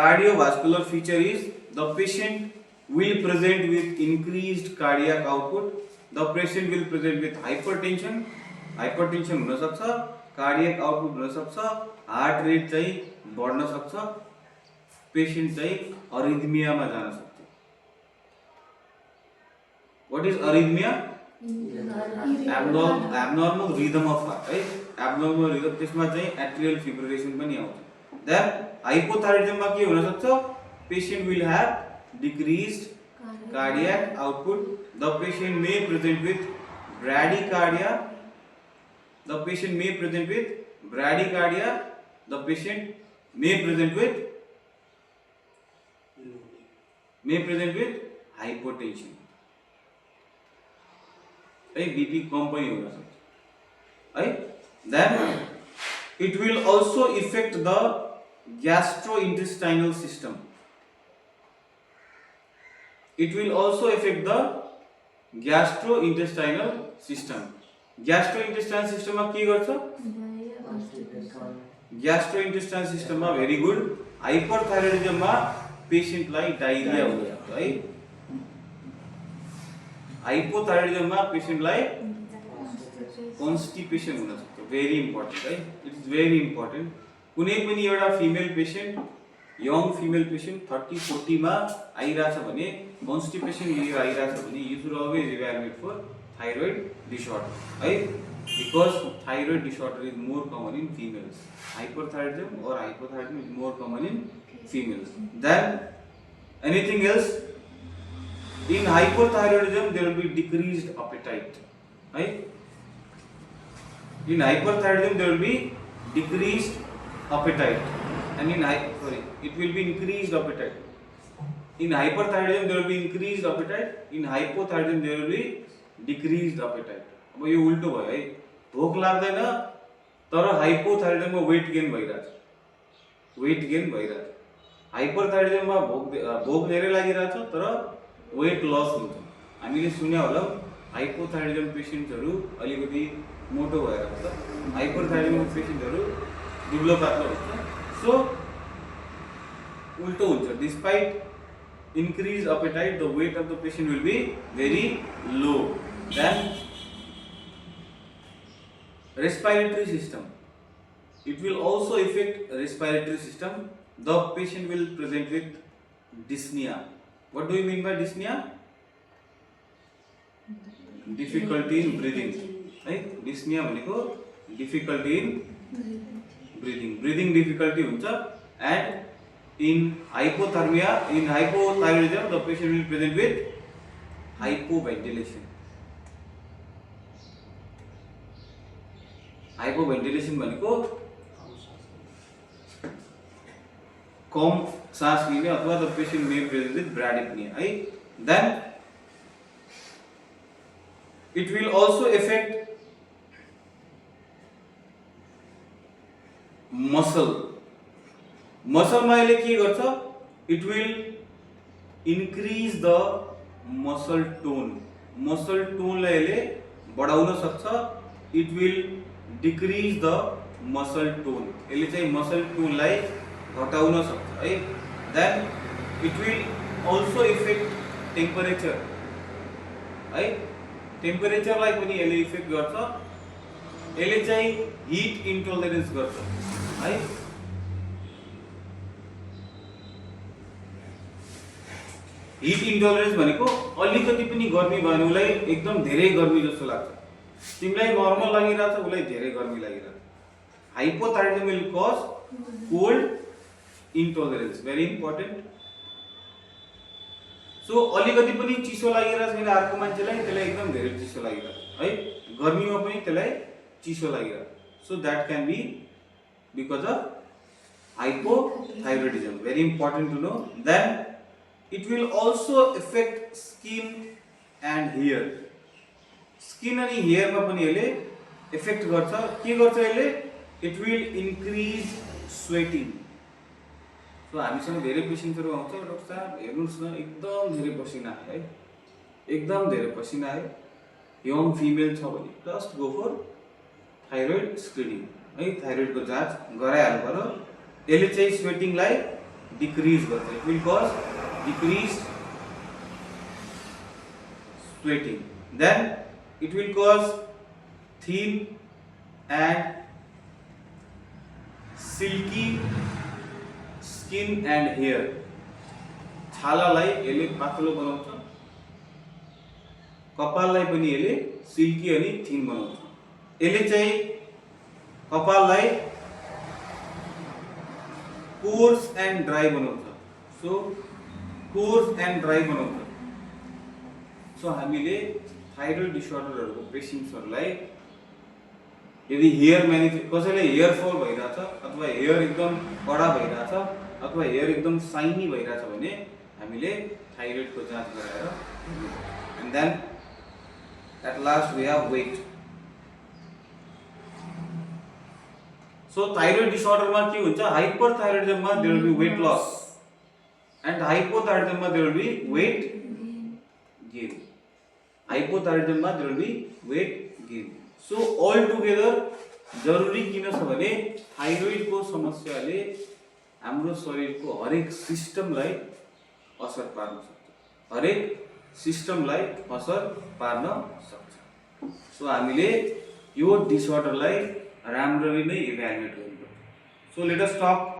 Cardiovascular feature is the patient will present with increased cardiac output. The patient will present with hypertension. Hypertension हुन सक्छ, cardiac output हुन सक्छ, heart rate चाहिँ बढ्न सक्छ, patient चाहिँ arrhythmia मा जान सक्छ. What is arrhythmia? Abnormal rhythm of heart, right? Abnormal rhythm त्यसमा चाहिँ atrial fibrillation पनि आउँछ. Then hypothyroidism मा के हुन सक्छ? Patient will have decreased cardiac output. The patient may present with bradycardia. The patient may present with bradycardia. The patient may present with hypotension. BP कम पनि हुन सक्छ, है? Then it will also affect the gastrointestinal system. It will also affect the gastrointestinal system. Gastrointestinal system मा के गर्छ? Gastrointestinal system मा very good. Hyperthyroidism मा patient लाई diarrhea हुन्छ, है? Hypothyroidism मा patient लाई constipation हुन सक्छ. Very important, right? It is very important. कुनै पनि एउटा female patient, young female patient 30-40 मा आइराछ भने constipation लिएर आइराछ भने you should always evaluate for thyroid disorder, right? Because thyroid disorder is more common in females. Hyperthyroidism or hypothyroidism is more common in females. Then anything else? In hyperthyroidism there will be decreased appetite, right? In hyperthyroidism there will be decreased appetite, and it will be increased appetite. In hyperthyroidism there will be increased appetite. In hypothyroidism there will be decreased appetite. अब यो उल्टो भयो है, भोक लाग्दैन तर hypothyroidism मा weight gain भइराछ. हाइपरथाइरोइडिजम मा भोक धेरै लागिराछ तर वेट लस हुन्छ. हामीले सुन्या होला हाइपोथाइरोइडिजम पेशेन्टहरु अलिकति मोटो भएर हुन्छ, हाइपरथाइरोइडिजम पेशेन्टहरु दुब्लो पातलो हुन्छ. सो उल्टो हुन्छ. Despite increased appetite, the weight of the patient will be very low. Then respiratory system, it will also affect respiratory system. The patient will present with dyspnea. What do you mean by dyspnea? Difficulty in breathing, right? Dyspnea भनेको difficulty in breathing difficulty हुन्छ. And in hypothyroidism, the patient will present with hypoventilation. Hypoventilation भनेको कम सांस लिने अथवा the patient may present with bradypnea, है? Then it will also affect muscle मा यसले के गर्छ? It will increase the muscle tone. Muscle tone लाई यसले बढाउन सक्छ. It will decrease the muscle tone. यसले चाहिँ muscle tone लाई घटाउन सक्छ, है? Then it will also affect temperature, है? टेम्परेचर लाई पनि यसले इफेक्ट गर्छ. यसले चाहिँ heat intolerance गर्छ, है? Heat intolerance भनेको अलिकति पनि गर्मी भयो उलाई एकदम धेरै गर्मी जस्तो लाग्छ. तिमीलाई नर्मल लागिराछ, उलाई धेरै गर्मी लागिराछ. Hypothyroidism will cause cold intolerance. Very important. So अलिकति पनि चिसो लागिराछ भने अर्को मान्छेलाई त्यसलाई एकदम धेरै चिसो लागिराछ, है? गर्मीमा पनि त्यसलाई चिसो लागिराछ. So that can be because of hypothyroidism. Very important to know. Then it will also affect skin and hair. Skin अनि hair मा पनि यसले इफेक्ट गर्छ. के गर्छ यसले? It will increase sweating. So हामीसँग धेरै पेशेन्टहरु आउँछ, डाक्टर साहब हेर्नुस् न एकदम धेरै पसिना आयो, है? एकदम धेरै पसिना आयो. यङ फिमेल छ भने just go for thyroid screening, है? थाइरोइड को जाँच गराइहाल्नु पर्यो. यसले चाहिँ स्वेटिङ लाई डिक्रिज गर्छ. It will cause decrease sweating. Then it will cause thin and silky skin and hair. छालालाई यसले पातलो बनाउँछ, कपाललाई पनि यसले सिल्की अनि थिन बनाउँछ. यसले चाहिँ कपाललाई कोर्स एन्ड ड्राई बनाउँछ. सो कोर्स एन्ड ड्राई बनाउँछ. सो हामीले थाइरोइड डिसअर्डरहरुको पेशेन्ट्सहरुलाई यदि हेयर कसैले हेयर फल भइराछ अथवा हेयर एकदम कडा भइराछ अथवा हेयर एकदम साइनी भइराछ भने हामीले थाइरोइडको जाँच गराएर and then at last we have weight. So thyroid डिसअर्डरमा के हुन्छ, हाइपरथाइरोइडिजममा there will be weight loss and हाइपोथाइरोइडिजममा there will be weight gain. हाइपोथाइरोइडिजममा there will be weight gain. So all together जरुरी किन छ भने थाइरोइडको समस्याले हाम्रो शरीरको हरेक सिस्टमलाई असर पार्न सक्छ, हरेक सिस्टमलाई असर पार्न सक्छ. सो हामीले यो डिसअर्डरलाई राम्ररी नै इभ्यालुएट गर्नुपर्छ. So let us talk